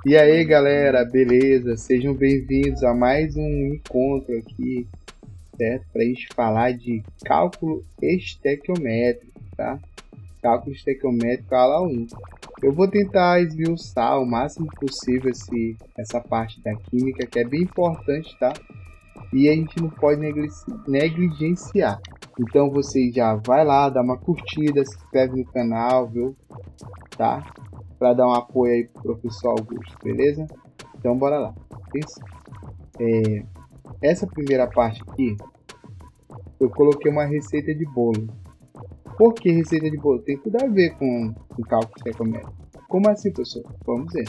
E aí, galera, beleza? Sejam bem-vindos a mais um encontro aqui, certo? Para a gente falar de cálculo estequiométrico, tá? Cálculo estequiométrico aula 1. Eu vou tentar esmiuçar o máximo possível essa parte da química, que é bem importante, tá? E a gente não pode negligenciar. Então você já vai lá, dá uma curtida, se inscreve no canal, viu? Tá? Para dar um apoio aí pro professor Augusto, beleza? Então bora lá. Essa primeira parte aqui, eu coloquei uma receita de bolo. Por que receita de bolo? Tem tudo a ver com cálculo estequiométrico. Como assim, professor? Vamos ver.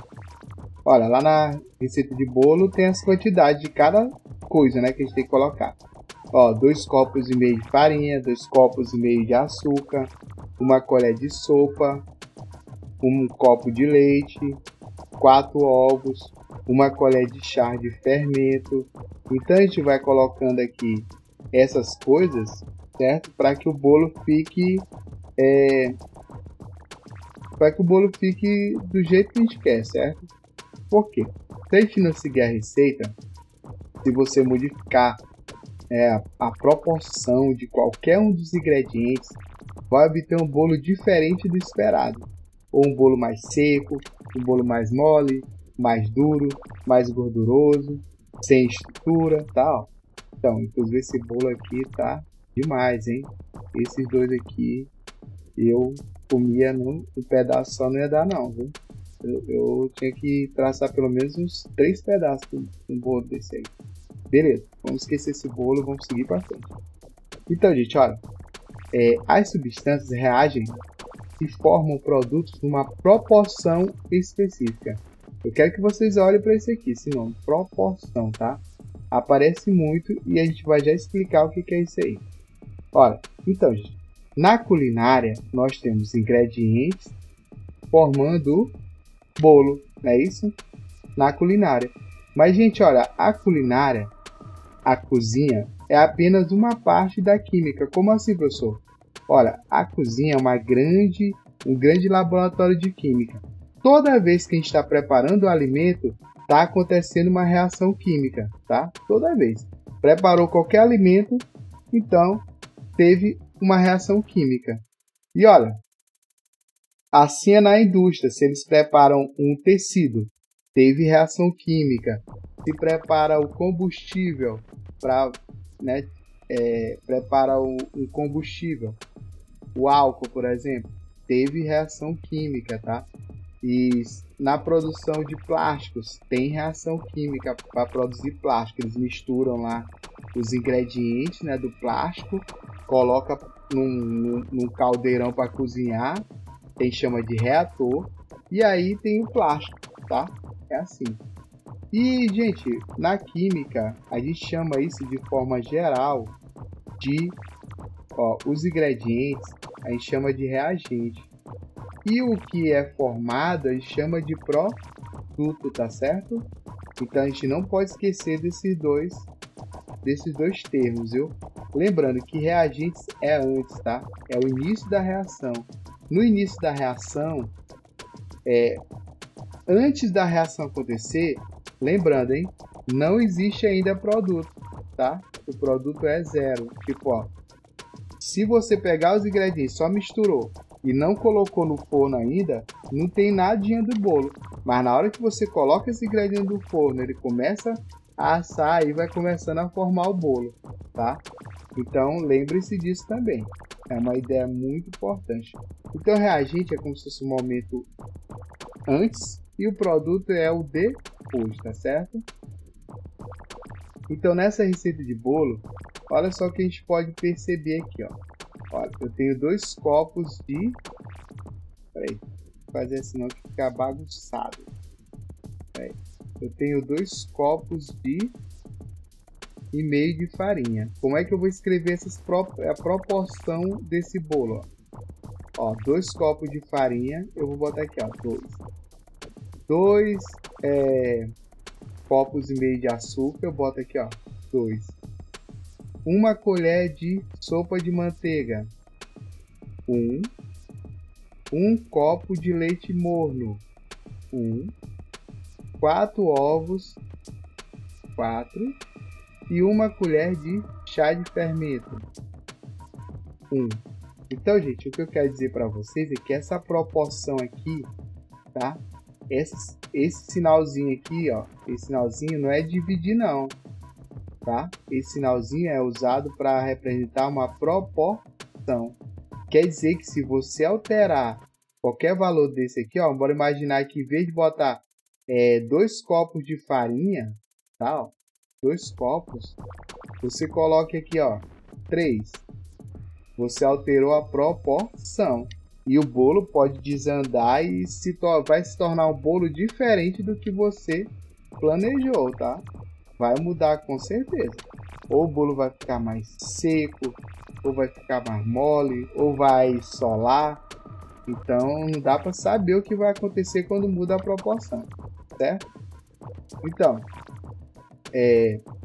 Olha, lá na receita de bolo tem as quantidades de cada coisa, né, que a gente tem que colocar. Ó, 2 copos e meio de farinha, 2 copos e meio de açúcar, 1 colher de sopa, 1 copo de leite, 4 ovos, 1 colher de chá de fermento. Então a gente vai colocando aqui essas coisas, certo? Para que o bolo fique do jeito que a gente quer, certo? Por quê? Se a gente não seguir a receita, se você modificar a proporção de qualquer um dos ingredientes, vai obter um bolo diferente do esperado. Ou um bolo mais seco, um bolo mais mole, mais duro, mais gorduroso, sem estrutura, tal. Então, inclusive esse bolo aqui tá demais, hein? Esses dois aqui eu comia num pedaço só, não ia dar não, viu? Eu tinha que traçar pelo menos uns 3 pedaços de um bolo desse aí. Beleza, vamos esquecer esse bolo, vamos seguir para frente. Então, gente, olha, as substâncias reagem e formam produtos numa proporção específica. Eu quero que vocês olhem para isso aqui, esse nome, proporção, tá? Aparece muito e a gente vai já explicar o que é isso aí. Olha, então, gente, na culinária nós temos ingredientes formando o bolo, não é isso? Na culinária. Mas, gente, olha, a culinária, a cozinha, é apenas uma parte da química. Como assim, professor? Olha, a cozinha é um grande laboratório de química. Toda vez que a gente está preparando o alimento, está acontecendo uma reação química, tá? Toda vez. Preparou qualquer alimento, então teve uma reação química. E olha, assim é na indústria. Se eles preparam um tecido, teve reação química. Se prepara o combustível para, né, prepara um combustível, o álcool, por exemplo, teve reação química, tá? E na produção de plásticos tem reação química para produzir plástico. Eles misturam lá os ingredientes, né, do plástico, coloca num caldeirão para cozinhar, tem chama de reator, e aí tem o plástico, tá? É assim. E, gente, na química, a gente chama isso de forma geral de, os ingredientes, a gente chama de reagente. E o que é formado, a gente chama de produto, tá certo? Então, a gente não pode esquecer desses dois termos, viu? Lembrando que reagentes é antes, tá? É o início da reação. No início da reação, antes da reação acontecer, lembrando, hein? Não existe ainda produto, tá? O produto é zero. Tipo, ó, se você pegar os ingredientes, só misturou e não colocou no forno ainda, não tem nadinha do bolo. Mas na hora que você coloca esse ingrediente no forno, ele começa a assar e vai começando a formar o bolo, tá? Então, lembre-se disso também. É uma ideia muito importante. Então, o reagente é como se fosse um momento antes e o produto é o depois, tá certo? Então, nessa receita de bolo, olha só o que a gente pode perceber aqui, ó. Olha, eu tenho 2 copos de... Peraí, vou fazer assim não que ficar bagunçado. Peraí. Eu tenho 2 copos e meio de farinha. Como é que eu vou escrever a proporção desse bolo? Ó, 2 copos de farinha, eu vou botar aqui, ó, 2 copos e meio de açúcar, eu boto aqui, ó, 2. 1 colher de sopa de manteiga, 1 copo de leite morno, 1 4 ovos, 4, e 1 colher de chá de fermento, 1. Então, gente, o que eu quero dizer para vocês é que essa proporção aqui, tá? Esse sinalzinho aqui, ó, esse sinalzinho não é dividir não, tá? Esse sinalzinho é usado para representar uma proporção. Quer dizer que se você alterar qualquer valor desse aqui, ó, bora imaginar que em vez de botar 2 copos de farinha, tá? Ó, 2 copos, você coloca aqui, ó, 3. Você alterou a proporção. E o bolo pode desandar e vai se tornar um bolo diferente do que você planejou, tá? Vai mudar com certeza. Ou o bolo vai ficar mais seco, ou vai ficar mais mole, ou vai solar. Então não dá para saber o que vai acontecer quando muda a proporção, certo? Então,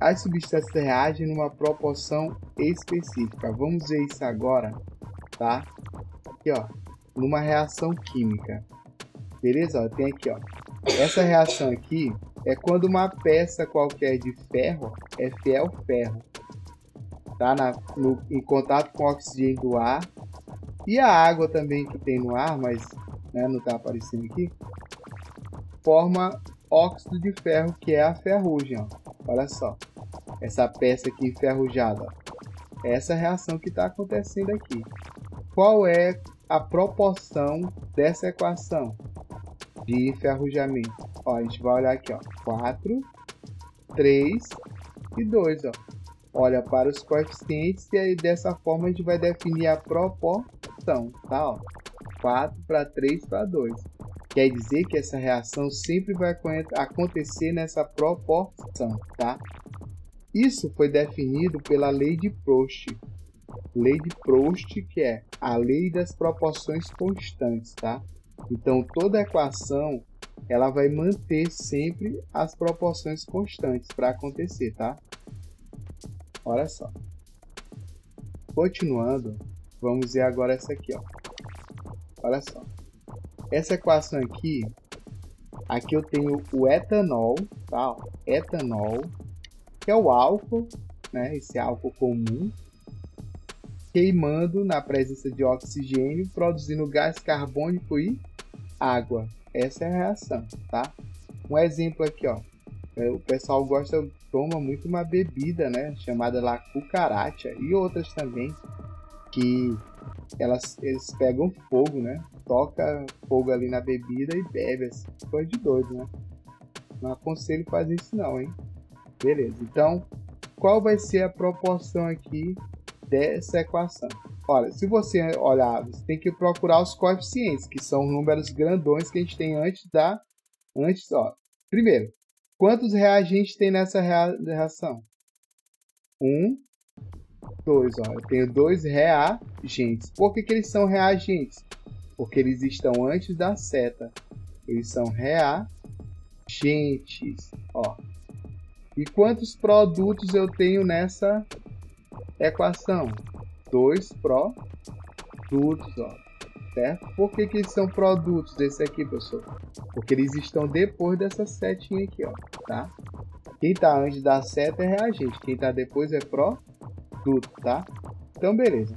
as substâncias reagem numa proporção específica. Vamos ver isso agora, tá? Aqui, ó, numa reação química. Beleza? Ó, tem aqui, ó. Essa reação aqui é quando uma peça qualquer de ferro, Fe é o ferro, tá? Em contato com o oxigênio do ar e a água também que tem no ar, mas né, não está aparecendo aqui, forma óxido de ferro, que é a ferrugem, ó. Olha só, essa peça aqui enferrujada, ó. Essa reação que está acontecendo aqui. Qual é a proporção dessa equação de enferrujamento? Ó, a gente vai olhar aqui, ó, 4, 3 e 2, ó. Olha para os coeficientes e aí dessa forma a gente vai definir a proporção, tá? Ó, 4 para 3 para 2. Quer dizer que essa reação sempre vai acontecer nessa proporção, tá? Isso foi definido pela lei de Proust. Lei de Proust, que é a lei das proporções constantes, tá? Então, toda equação, ela vai manter sempre as proporções constantes para acontecer, tá? Olha só. Continuando, vamos ver agora essa aqui, ó. Olha só. Essa equação aqui eu tenho o etanol, tá? Etanol, que é o álcool, né? Esse álcool comum, queimando na presença de oxigênio, produzindo gás carbônico e água. Essa é a reação, tá? Um exemplo aqui, ó. O pessoal toma muito uma bebida, né? Chamada lá cucaracha e outras também, que eles pegam fogo, né? Toca fogo ali na bebida e bebe, assim, coisa de doido, né? Não aconselho fazer isso não, hein? Beleza, então, qual vai ser a proporção aqui dessa equação? Olha, se você olhar, você tem que procurar os coeficientes, que são números grandões que a gente tem ó. Primeiro, quantos reagentes tem nessa reação? 1, 2, ó. Eu tenho 2 reagentes. Por que eles são reagentes? Porque eles estão antes da seta. Eles são reagentes, ó. E quantos produtos eu tenho nessa equação? 2 produtos, ó. Certo? Por que eles são produtos desse aqui, professor? Porque eles estão depois dessa setinha aqui, ó, tá? Quem está antes da seta é reagente, quem está depois é produto, tá? Então, beleza.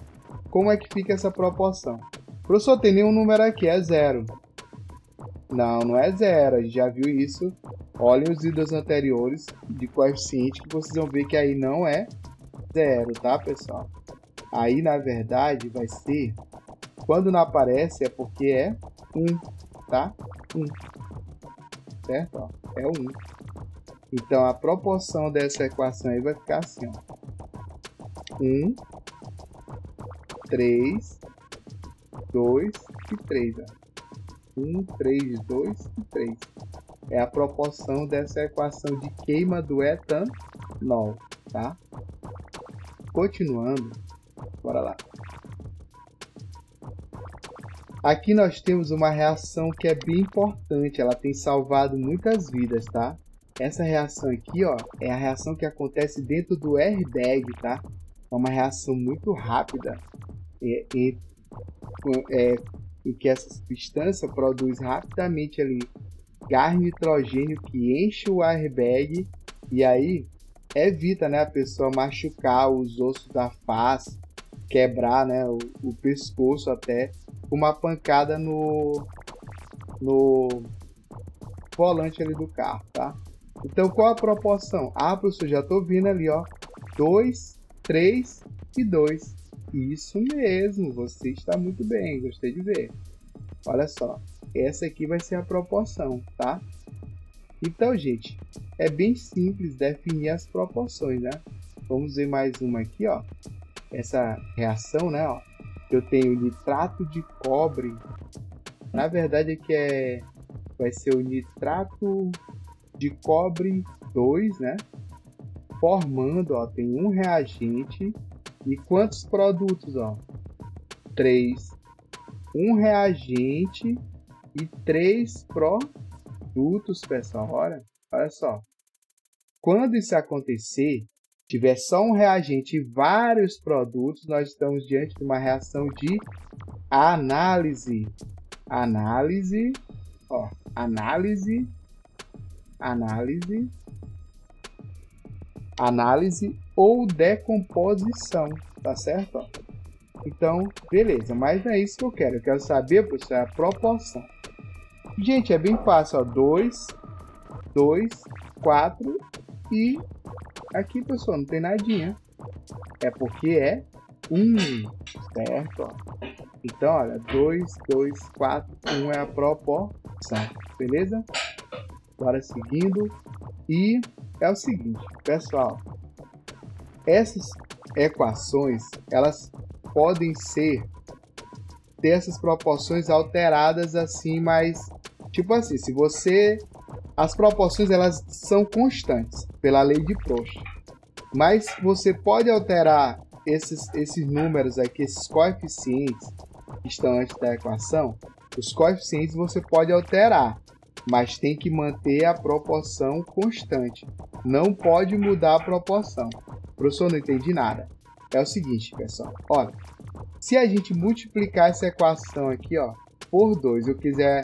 Como é que fica essa proporção? Professor, tem nenhum número aqui, é 0. Não, não é 0, a gente já viu isso. Olhem os vídeos anteriores de coeficiente que vocês vão ver que aí não é 0, tá, pessoal? Aí, na verdade, vai ser... Quando não aparece é porque é 1, tá? 1. Certo? Ó, é 1. Então, a proporção dessa equação aí vai ficar assim, ó. 1, 3, 2 e 3. Ó. 1, 3, 2 e 3. É a proporção dessa equação de queima do etanol, tá? Continuando, bora lá. Aqui nós temos uma reação que é bem importante, ela tem salvado muitas vidas, tá? Essa reação aqui, ó, é a reação que acontece dentro do airbag, tá? É uma reação muito rápida em que essa substância produz rapidamente ali gás nitrogênio que enche o airbag e aí evita, né, a pessoa machucar os ossos da face, quebrar, né, o pescoço até, uma pancada no volante ali do carro, tá? Então qual a proporção? Ah, professor, já tô vendo ali, ó, 2, 3 e 2. Isso mesmo, você está muito bem, gostei de ver. Olha só, essa aqui vai ser a proporção, tá? Então, gente, é bem simples definir as proporções, né? Vamos ver mais uma aqui, ó. Essa reação, né, ó. Eu tenho nitrato de cobre. Na verdade, aqui vai ser o nitrato de cobre 2, né? Formando, ó, tem um reagente. E quantos produtos, ó? 3. Um reagente e 3 produtos, pessoal. Olha só. Quando isso acontecer, tiver só um reagente e vários produtos, nós estamos diante de uma reação de análise. Análise, ó, análise ou decomposição, tá certo? Ó. Então, beleza, mas não é isso que eu quero saber, professor, é a proporção. Gente, é bem fácil, ó, 2, 4 e aqui, pessoal, não tem nadinha. É porque é 1, certo? Ó. Então, olha, 2, 4, 1 é a proporção, beleza? Agora seguindo. E é o seguinte, pessoal. Essas equações, elas podem ter essas proporções alteradas assim, mas tipo assim, se você... As proporções, elas são constantes pela lei de Proust. Mas você pode alterar esses números aqui, esses coeficientes que estão antes da equação. Os coeficientes você pode alterar, mas tem que manter a proporção constante. Não pode mudar a proporção. Professor, não entendi nada. É o seguinte, pessoal. Olha, se a gente multiplicar essa equação aqui, ó, por 2, eu quiser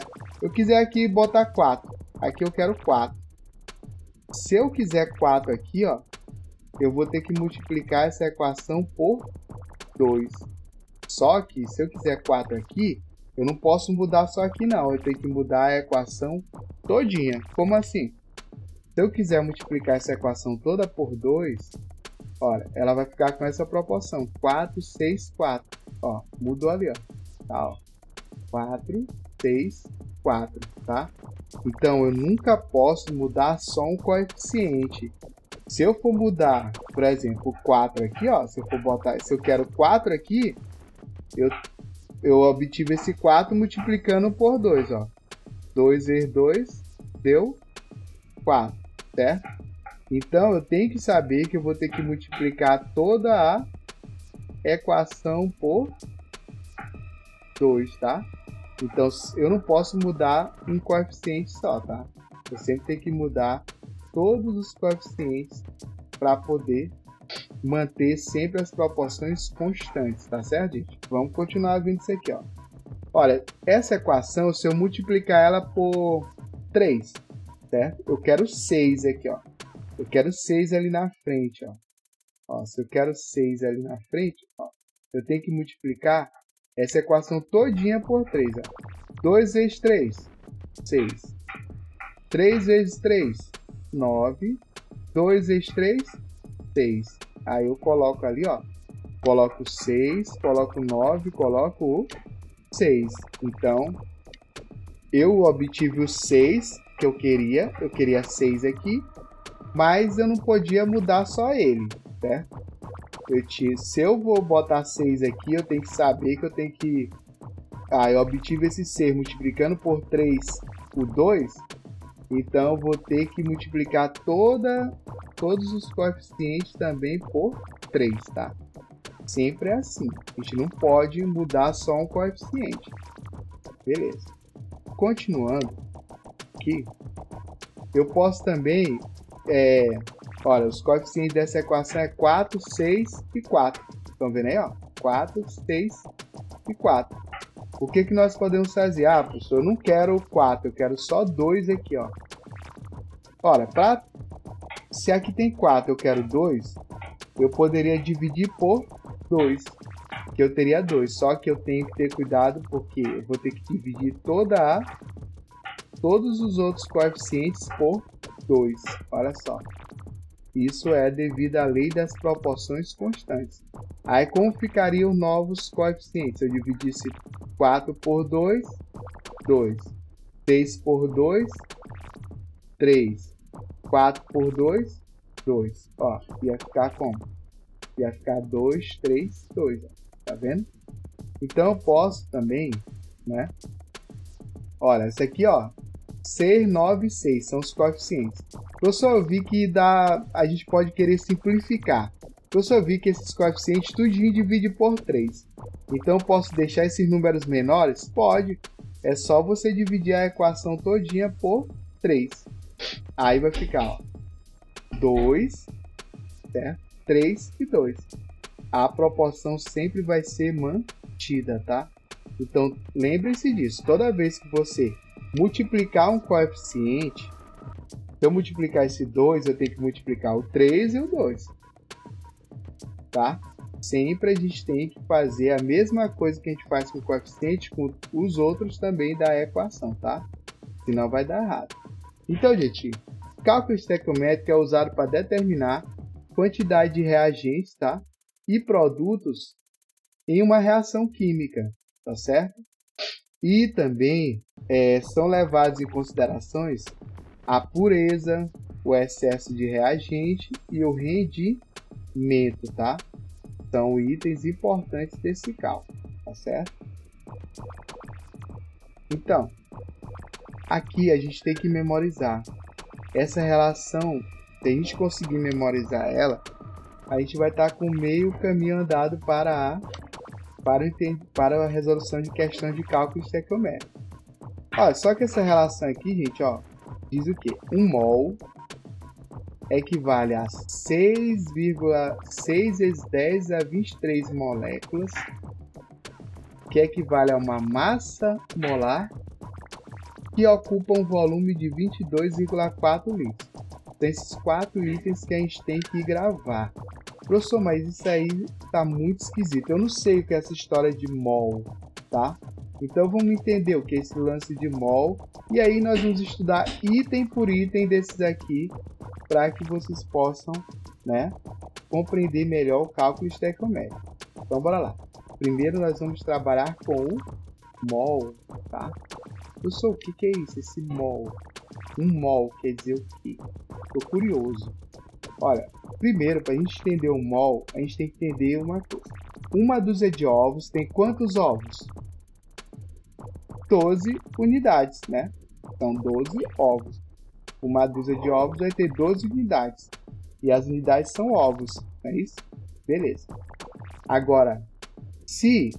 aqui botar 4. Aqui eu quero 4. Se eu quiser 4 aqui, ó, eu vou ter que multiplicar essa equação por 2. Só que se eu quiser 4 aqui, eu não posso mudar só aqui não. Eu tenho que mudar a equação todinha. Como assim? Se eu quiser multiplicar essa equação toda por 2, olha, ela vai ficar com essa proporção. 4, 6, 4. Ó, mudou ali, ó. Tá, ó. 4, 6, 4, tá? Então, eu nunca posso mudar só um coeficiente. Se eu for mudar, por exemplo, 4 aqui, ó, se eu quero 4 aqui, eu obtive esse 4 multiplicando por 2, ó. 2 vezes 2 deu 4, certo? Então, eu tenho que saber que eu vou ter que multiplicar toda a equação por 2, tá? Então, eu não posso mudar um coeficiente só, tá? Eu sempre tenho que mudar todos os coeficientes para poder manter sempre as proporções constantes, tá certo, gente? Vamos continuar vendo isso aqui, ó. Olha, essa equação, se eu multiplicar ela por 3, certo? Eu quero 6 aqui, ó. Eu quero 6 ali na frente, ó. Ó, se eu quero 6 ali na frente, ó, eu tenho que multiplicar essa equação todinha por 3, ó. 2 vezes 3, 6. 3 vezes 3, 9. 2 vezes 3, 6. Aí eu coloco ali, ó. Coloco 6, coloco 9, coloco o 6. Então, eu obtive o 6 que eu queria. Eu queria 6 aqui. Mas eu não podia mudar só ele, certo? Se eu vou botar 6 aqui, eu tenho que saber que eu tenho que... Ah, eu obtive esse 6 multiplicando por 3 o 2. Então, eu vou ter que multiplicar todos os coeficientes também por 3, tá? Sempre é assim. A gente não pode mudar só um coeficiente. Beleza. Continuando aqui, eu posso também... olha, os coeficientes dessa equação é 4, 6 e 4. Estão vendo aí, ó? 4, 6 e 4. O que que nós podemos fazer? Ah, professor, eu não quero 4, eu quero só 2 aqui, ó. Olha, se aqui tem 4, eu quero 2, eu poderia dividir por 2, que eu teria 2. Só que eu tenho que ter cuidado, porque eu vou ter que dividir todos os outros coeficientes por 2. Olha só. Isso é devido à lei das proporções constantes. Aí como ficariam os novos coeficientes? Eu dividisse 4 por 2, 2. 6 por 2, 3. 4 por 2, 2. Ó, ia ficar como? Ia ficar 2, 3, 2. Ó. Tá vendo? Então eu posso também, né? Olha, essa aqui, ó. 6, 9 e 6 são os coeficientes. Professor, eu vi que a gente pode querer simplificar. Professor, eu vi que esses coeficientes tudinho divide por 3. Então eu posso deixar esses números menores? Pode. É só você dividir a equação todinha por 3. Aí vai ficar, ó, 2, certo? 3 e 2. A proporção sempre vai ser mantida, tá? Então lembre-se disso. Toda vez que você multiplicar um coeficiente, se eu multiplicar esse 2, eu tenho que multiplicar o 3 e o 2. Tá? Sempre a gente tem que fazer a mesma coisa que a gente faz com o coeficiente, com os outros também da equação, tá? Senão vai dar errado. Então, gente, cálculo estequiométrico é usado para determinar quantidade de reagentes, tá? E produtos em uma reação química, tá certo? E também são levados em considerações a pureza, o excesso de reagente e o rendimento, tá? São itens importantes desse cálculo, tá certo? Então, aqui a gente tem que memorizar essa relação. Se a gente conseguir memorizar ela, a gente vai estar com meio caminho andado para a resolução de questões de cálculo estequiométrico. Olha, só que essa relação aqui, gente, ó, diz o quê? 1 mol equivale a 6,6 vezes 10 a 23 moléculas, que equivale a uma massa molar que ocupa um volume de 22,4 litros. Então, esses 4 itens que a gente tem que gravar. Professor, mas isso aí tá muito esquisito. Eu não sei o que é essa história de mol, tá? Então vamos entender o que é esse lance de mol. E aí nós vamos estudar item por item desses aqui, para que vocês possam, né, compreender melhor o cálculo estequiométrico. Então bora lá. Primeiro nós vamos trabalhar com o mol, tá? Professor, o que é isso? Esse mol. Um mol quer dizer o quê? Tô curioso. Olha, primeiro, para a gente entender o mol, a gente tem que entender uma coisa. Uma dúzia de ovos tem quantos ovos? 12 unidades, né? São 12 ovos. Uma dúzia de ovos vai ter 12 unidades. E as unidades são ovos, não é isso? Beleza. Agora, se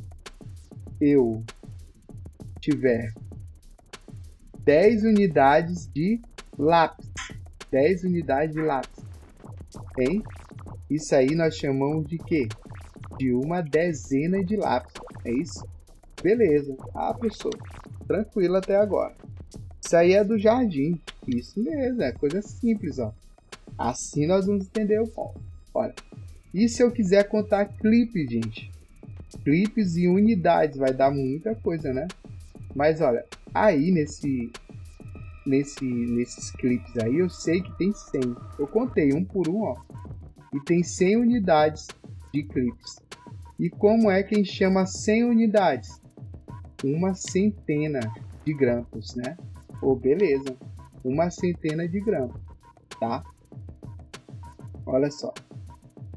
eu tiver 10 unidades de lápis, 10 unidades de lápis, hein? Isso aí nós chamamos de quê? De uma dezena de lápis, é isso? Beleza. Ah, professor, tranquilo até agora. Isso aí é do jardim. Isso mesmo, é coisa simples, ó. Assim nós vamos entender o ponto. Olha, e se eu quiser contar clipes, gente? Clipes e unidades, vai dar muita coisa, né? Mas olha, aí nesses clipes aí, eu sei que tem 100. Eu contei um por um, ó. E tem 100 unidades de clipes. E como é que a gente chama 100 unidades? Uma centena de grampos, né? Oh, beleza. Uma centena de grampos, tá? Olha só.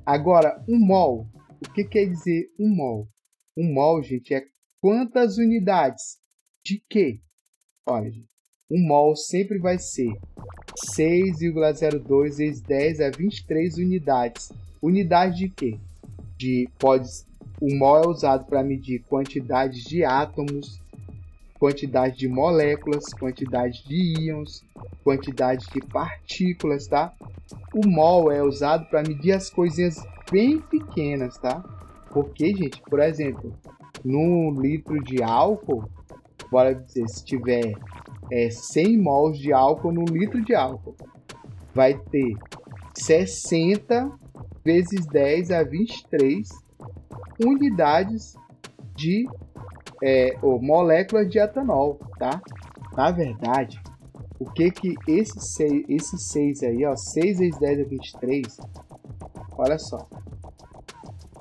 Agora, um mol. O que quer dizer um mol? Um mol, gente, é quantas unidades de quê? Olha, gente, um mol sempre vai ser 6,02 vezes 10 a 23 unidades. Unidade de quê? O mol é usado para medir quantidade de átomos, quantidade de moléculas, quantidade de íons, quantidade de partículas, tá? O mol é usado para medir as coisinhas bem pequenas, tá? Porque, gente, por exemplo, num litro de álcool, bora dizer, se tiver 100 mols de álcool no litro de álcool, vai ter 60 vezes 10 a 23 unidades de moléculas de etanol, tá? Na verdade, o que esse 6 aí, ó, 6 vezes 10 a 23, olha só,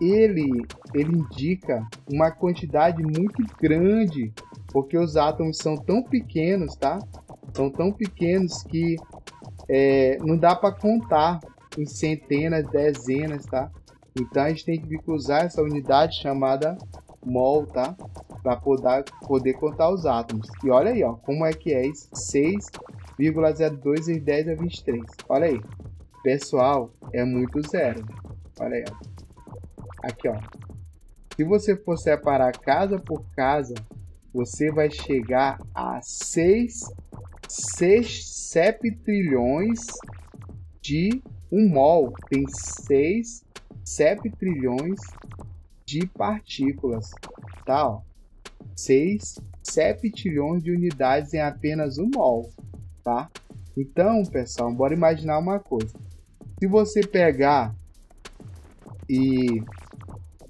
ele indica uma quantidade muito grande, porque os átomos são tão pequenos, tá? São tão pequenos que não dá para contar em centenas, dezenas, tá? Então a gente tem que usar essa unidade chamada mol, tá? Para poder contar os átomos. E olha aí, ó, como é que é isso? 6,02 vezes 10 a 23. Olha aí. Pessoal, é muito zero. Olha aí, ó. Aqui, ó. Se você for separar casa por casa, você vai chegar a 6 septrilhões de 1 mol. Tem 6 septrilhões de partículas, tá? Ó. 6 septilhões de unidades em apenas 1 mol, tá? Então, pessoal, bora imaginar uma coisa. Se você pegar e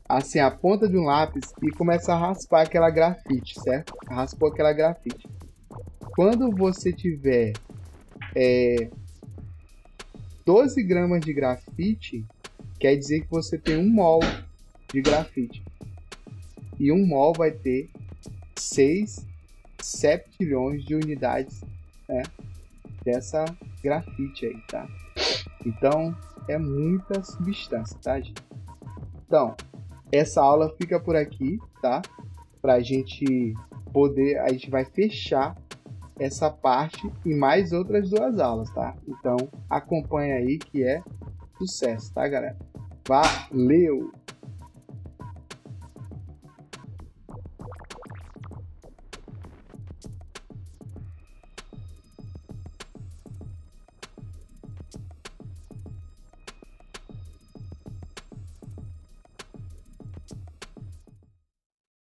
assim a ponta de um lápis e começar a raspar aquela grafite, certo? Raspou aquela grafite. Quando você tiver 12 gramas de grafite, quer dizer que você tem 1 mol de grafite. E 1 mol vai ter 6 septilhões de unidades, né, dessa grafite aí, tá? Então, é muita substância, tá, gente? Então, essa aula fica por aqui, tá? Pra gente poder, a gente vai fechar essa parte e mais outras 2 aulas, tá? Então, acompanha aí que é sucesso, tá, galera? Valeu!